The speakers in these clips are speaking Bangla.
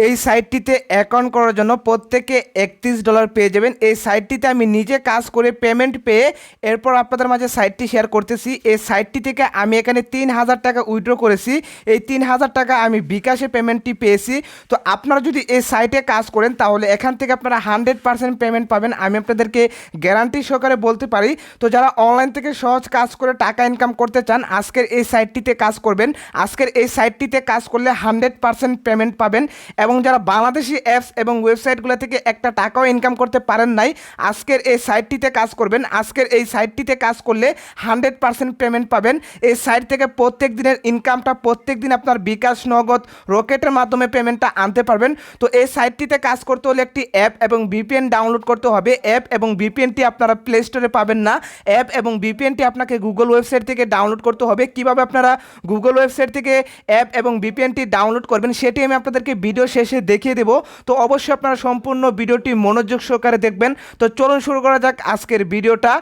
এই সাইটটিতে অ্যাকাউন্ট করার জন্য প্রত্যেকে $31 পেয়ে যাবেন। এই সাইটটিতে আমি নিজে কাজ করে পেমেন্ট পেয়ে এরপর আপনাদের মাঝে সাইটটি শেয়ার করতেছি। এই সাইটটি থেকে আমি এখানে 3000 টাকা উইথড্র করেছি। এই 3000 টাকা আমি বিকাশে পেমেন্টটি পেয়েছি। তো আপনারা যদি এই সাইটে কাজ করেন তাহলে এখান থেকে আপনারা 100% পেমেন্ট পাবেন, আমি আপনাদেরকে গ্যারান্টি সহকারে বলতে পারি। তো যারা অনলাইন থেকে সহজ কাজ করে টাকা ইনকাম করতে চান আজকের এই সাইটটিতে কাজ করবেন। আজকের এই সাইটটিতে কাজ করলে 100% পেমেন্ট পাবেন। এবং যারা বাংলাদেশি অ্যাপস এবং ওয়েবসাইটগুলো থেকে একটা টাকাও ইনকাম করতে পারেন নাই আজকের এই সাইটটিতে কাজ করবেন। আজকের এই সাইটটিতে কাজ করলে 100% পেমেন্ট পাবেন। এই সাইট থেকে প্রত্যেক দিনের ইনকামটা প্রত্যেক দিন আপনার বিকাশ, নগদ, রকেটের মাধ্যমে পেমেন্টটা আনতে পারবেন। তো এই সাইটটিতে কাজ করতে হলে একটি অ্যাপ এবং ভিপিএন ডাউনলোড করতে হবে। অ্যাপ এবং ভিপিএনটি আপনারা প্লে স্টোরে পাবেন না। অ্যাপ এবং ভিপিএনটি আপনাকে গুগল ওয়েবসাইট থেকে ডাউনলোড করতে হবে। কিভাবে আপনারা গুগল ওয়েবসাইট থেকে অ্যাপ এবং ভিপিএনটি ডাউনলোড করবেন সেটি আমি আপনাদেরকে ভিডিও শেষে দেখিয়ে দেব। তো অবশ্যই আপনারা সম্পূর্ণ ভিডিওটি মনোযোগ সহকারে দেখবেন। তো চলুন শুরু করা যাক আজকের ভিডিওটা।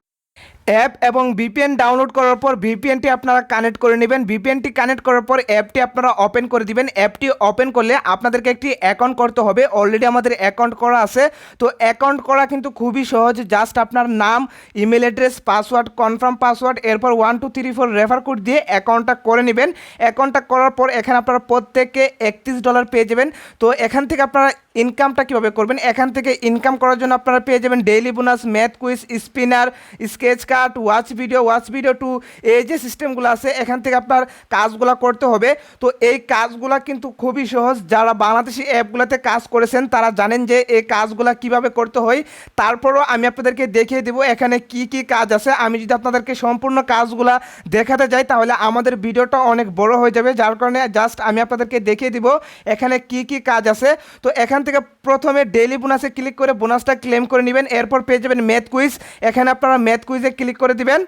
অ্যাপ এবং ভিপিএন ডাউনলোড করার পর ভিপিএনটি আপনারা কানেক্ট করে নেবেন। ভিপিএনটি কানেক্ট করার পর অ্যাপটি আপনারা ওপেন করে দিবেন। অ্যাপটি ওপেন করলে আপনাদেরকে একটি অ্যাকাউন্ট করতে হবে। অলরেডি আমাদের অ্যাকাউন্ট করা আছে। তো অ্যাকাউন্ট করা কিন্তু খুবই সহজ। জাস্ট আপনার নাম, email address, password, confirm password, এরপর 1 2 3 4 রেফার কোড দিয়ে অ্যাকাউন্টটা করে নেবেন। অ্যাকাউন্টটা করার পর এখানে আপনারা প্রত্যেকে $31 পেয়ে যাবেন। তো এখান থেকে আপনারা ইনকামটা কীভাবে করবেন, এখান থেকে ইনকাম করার জন্য আপনারা পেয়ে যাবেন daily bonus, math quiz, spinner, sketch card, watch video 2, এই যে সিস্টেমগুলো আছে এখান থেকে আপনার কাজগুলো করতে হবে। তো এই কাজগুলো কিন্তু খুবই সহজ। যারা বাংলাদেশি অ্যাপগুলোতে কাজ করেছেন তারা জানেন যে এই কাজগুলো কিভাবে করতে হয়। তারপরও আমি আপনাদেরকে দেখিয়ে দেবো এখানে কি কি কাজ আছে। আমি যদি আপনাদেরকে সম্পূর্ণ কাজগুলো দেখাতে যাই তাহলে আমাদের ভিডিওটা অনেক বড় হয়ে যাবে, যার কারণে জাস্ট আমি আপনাদেরকে দেখিয়ে দিব এখানে কি কি কাজ আছে। তো এখান থেকে প্রথমে ডেইলি বোনাসে ক্লিক করে বোনাসটা ক্লেম করে নেবেন। এরপর পেয়ে যাবেন ম্যাথ কুইজ। এখানে আপনারা ম্যাথ কুইজে ক্লিক করে দিবেন।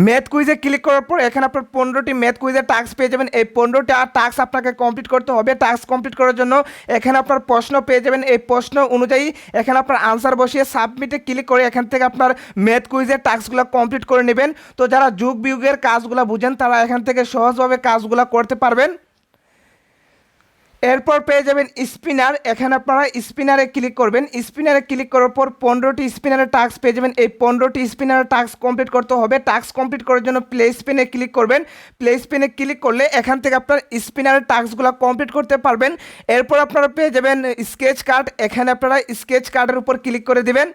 ম্যাথ কুইজে ক্লিক করার পর এখানে আপনার 15টি ম্যাথ কুইজের টাস্ক পেয়ে যাবেন। এই 15টা টাস্ক আপনাকে কমপ্লিট করতে হবে। টাস্ক কমপ্লিট করার জন্য এখানে আপনার প্রশ্ন পেয়ে যাবেন। এই প্রশ্ন অনুযায়ী এখানে আপনার আনসার বসিয়ে সাবমিটে ক্লিক করে এখান থেকে আপনার ম্যাথ কুইজের টাস্কগুলো কমপ্লিট করে নেবেন। তো যারা যুগ বিয়োগের কাজগুলো বুঝেন তারা এখান থেকে সহজভাবে কাজগুলো করতে পারবেন। এরপর পেয়ে যাবেন স্পিনার। এখানে আপনারা স্পিনারে ক্লিক করবেন। স্পিনারে ক্লিক করার পর 15টি স্পিনারের টাস্ক পেয়ে যাবেন। এই 15টি স্পিনারের টাস্ক কমপ্লিট করতে হবে। টাস্ক কমপ্লিট করার জন্য প্লে স্পিনে ক্লিক করবেন। প্লে স্পিনে ক্লিক করলে এখান থেকে আপনার স্পিনারের টাস্কগুলো কমপ্লিট করতে পারবেন। এরপর আপনারা পেয়ে যাবেন স্কেচ কার্ড। এখানে আপনারা স্কেচ কার্ডের উপর ক্লিক করে দিবেন।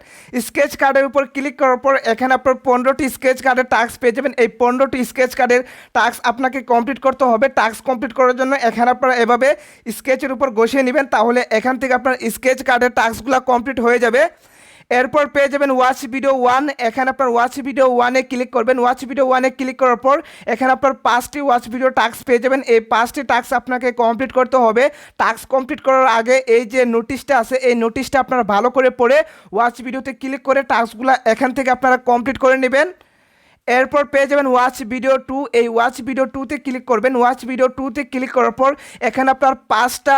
স্কেচ কার্ডের উপর ক্লিক করার পর এখানে আপনার 15টি স্কেচ কার্ডের টাস্ক পেয়ে যাবেন। এই 15টি স্কেচ কার্ডের টাস্ক আপনাকে কমপ্লিট করতে হবে। টাস্ক কমপ্লিট করার জন্য এখানে আপনারা এভাবে স্কেচের উপর বসিয়ে নেবেন, তাহলে এখান থেকে আপনার স্কেচ কার্ডের টাস্কগুলো কমপ্লিট হয়ে যাবে। এরপর পেয়ে যাবেন ওয়াচ ভিডিও 1। এখানে আপনার ওয়াচ ভিডিও 1-এ ক্লিক করবেন। ওয়াচ ভিডিও 1-এ ক্লিক করার পর এখানে আপনার 5টি ওয়াচ ভিডিও টাস্ক পেয়ে যাবেন। এই 5টি টাস্ক আপনাকে কমপ্লিট করতে হবে। টাস্ক কমপ্লিট করার আগে এই যে নোটিশটা আছে এই নোটিশটা আপনারা ভালো করে পড়ে ওয়াচ ভিডিওতে ক্লিক করে টাস্কগুলো এখান থেকে আপনারা কমপ্লিট করে নেবেন। এরপর পেয়ে যাবেন ওয়াচ ভিডিও 2। এই ওয়াচ ভিডিও 2-তে ক্লিক করবেন। ওয়াচ ভিডিও 2-তে ক্লিক করার পর এখানে আপনার 5টা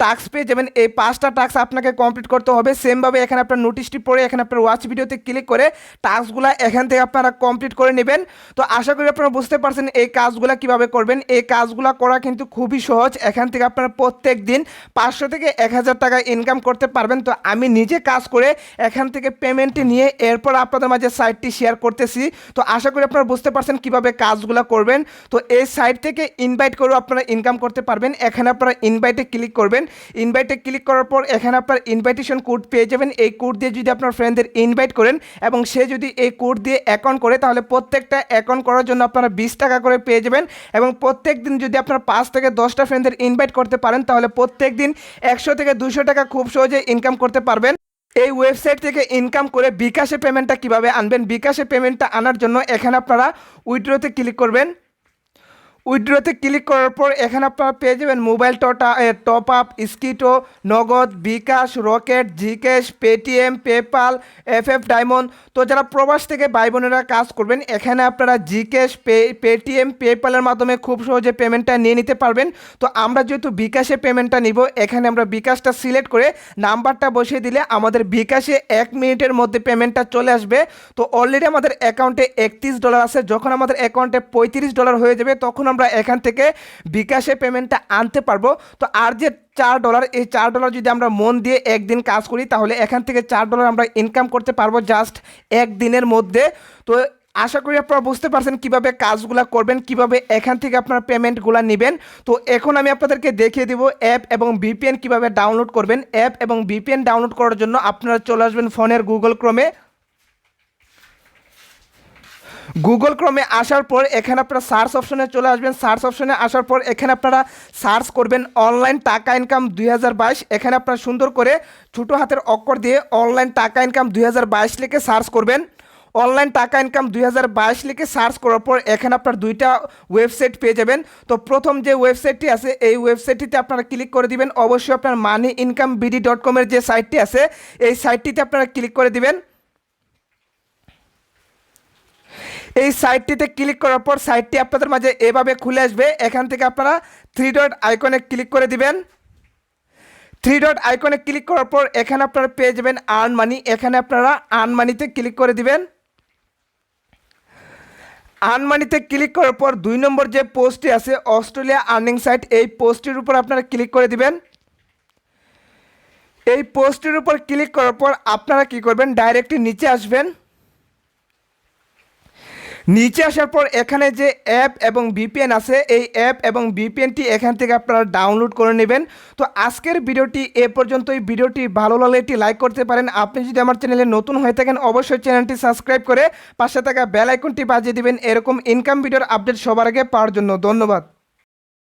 টাস্ক পেয়ে যাবেন। এই 5টা টাস্ক আপনাকে কমপ্লিট করতে হবে। সেমভাবে এখানে আপনার নোটিশটি পড়ে এখানে আপনার ওয়াচ ভিডিওতে ক্লিক করে টাস্কগুলো এখান থেকে আপনারা কমপ্লিট করে নেবেন। তো আশা করি আপনারা বুঝতে পারছেন এই কাজগুলো কিভাবে করবেন। এই কাজগুলো করা কিন্তু খুবই সহজ। এখান থেকে আপনারা প্রত্যেক দিন 500 থেকে 1000 টাকা ইনকাম করতে পারবেন। তো আমি নিজে কাজ করে এখান থেকে পেমেন্টটি নিয়ে এরপর আপনাদের মাঝে সাইটটি শেয়ার করতেছি। তো আশা করি আপনারা বুঝতে পারছেন কিভাবে কাজগুলো করবেন। তো এই সাইট থেকে ইনভাইট করেও আপনারা ইনকাম করতে পারবেন। এখানে আপনারা ইনভাইটে ক্লিক করবেন। ইনভাইটে ক্লিক করার পর এখানে আপনার ইনভাইটেশন কোড পেয়ে যাবেন। এই কোড দিয়ে যদি আপনার ফ্রেন্ডদের ইনভাইট করেন এবং সে যদি এই কোড দিয়ে অ্যাকাউন্ট করে তাহলে প্রত্যেকটা অ্যাকাউন্ট করার জন্য আপনারা 20 টাকা করে পেয়ে যাবেন। এবং প্রত্যেক দিন যদি আপনার 5 থেকে 10টা ফ্রেন্ডদের ইনভাইট করতে পারেন তাহলে প্রত্যেক দিন 100 থেকে 200 টাকা খুব সহজে ইনকাম করতে পারবেন। এই ওয়েবসাইট থেকে ইনকাম করে বিকাশে পেমেন্টটা কিভাবে আনবেন, বিকাশে পেমেন্টটা আনার জন্য এখানে আপনারা উইথড্রতে ক্লিক করবেন। উইথড্রতে ক্লিক করার পর এখানে আপনারা পেয়ে যাবেন মোবাইল টপ আপ, স্কিটো, নগদ, বিকাশ, রকেট, জিকেশ, পেটিএম, পেপাল, এফএফ ডায়মন্ড। তো যারা প্রবাস থেকে ভাই বোনেরা কাজ করবেন এখানে আপনারা জিকেশ, পেটিএম, পেপালের মাধ্যমে খুব সহজে পেমেন্টটা নিয়ে নিতে পারবেন। তো আমরা যেহেতু বিকাশে পেমেন্টটা নিব এখানে আমরা বিকাশটা সিলেক্ট করে নাম্বারটা বসিয়ে দিলে আমাদের বিকাশে 1 মিনিটের মধ্যে পেমেন্টটা চলে আসবে। তো অলরেডি আমাদের অ্যাকাউন্টে $31 আছে। যখন আমাদের অ্যাকাউন্টে $35 হয়ে যাবে তখন আমরা এখান থেকে বিকাশে পেমেন্টটা আনতে পারবো। তো আর যে $4, এই $4 যদি আমরা মন দিয়ে একদিন কাজ করি তাহলে এখান থেকে $4 আমরা ইনকাম করতে পারবো জাস্ট একদিনের মধ্যে। তো আশা করি আপনারা বুঝতে পারছেন কিভাবে কাজগুলো করবেন, কিভাবে এখান থেকে আপনারা পেমেন্টগুলো নেবেন। তো এখন আমি আপনাদেরকে দেখিয়ে দিব অ্যাপ এবং ভিপিএন কিভাবে ডাউনলোড করবেন। অ্যাপ এবং ভিপিএন ডাউনলোড করার জন্য আপনারা চলে আসবেন ফোনের গুগল ক্রোমে আসার পর এখানে আপনারা সার্চ অপশনে চলে আসবেন। সার্চ অপশনে আসার পর এখানে আপনারা সার্চ করবেন অনলাইন টাকা ইনকাম 2022। এখানে আপনারা সুন্দর করে ছোটো হাতের অক্ষর দিয়ে অনলাইন টাকা ইনকাম 2022 লিখে সার্চ করবেন। অনলাইন টাকা ইনকাম 2022 লিখে সার্চ করার পর এখানে আপনার দুইটা ওয়েবসাইট পেয়ে যাবেন। তো প্রথম যে ওয়েবসাইটটি আছে এই ওয়েবসাইটটিতে আপনারা ক্লিক করে দিবেন। অবশ্যই আপনার moneyincomeBD.com এর যে সাইটটি আছে এই সাইটটিতে আপনারা ক্লিক করে দিবেন। এই সাইটটিতে ক্লিক করার পর সাইটটি আপনাদের মাঝে এভাবে খুলে আসবে। এখান থেকে আপনারা 3 ডট আইকনে ক্লিক করে দিবেন। 3 ডট আইকনে ক্লিক করার পর এখানে আপনারা পেয়ে যাবেন আর্ন মানি। এখানে আপনারা আর্ন মানিতে ক্লিক করে দিবেন। আর্ন মানিতে ক্লিক করার পর 2 নম্বর যে পোস্টটি আছে অস্ট্রেলিয়া আর্নিং সাইট, এই পোস্টটির উপর আপনারা ক্লিক করে দিবেন। এই পোস্টটির উপর ক্লিক করার পর আপনারা কি করবেন, ডাইরেক্টলি নিচে আসবেন। নিচে আসার পর এখানে যে অ্যাপ এবং ভিপিএন আছে এই অ্যাপ এবং ভিপিএনটি এখান থেকে আপনারা ডাউনলোড করে নেবেন। তো আজকের ভিডিওটি এ পর্যন্তই। ভিডিওটি ভালো লাগলে একটি লাইক করতে পারেন। আপনি যদি আমার চ্যানেলে নতুন হয়ে থাকেন অবশ্যই চ্যানেলটি সাবস্ক্রাইব করে পাশে থাকা বেল আইকনটি বাজিয়ে দিবেন এরকম ইনকাম ভিডিওর আপডেট সবার আগে পাওয়ার জন্য। ধন্যবাদ।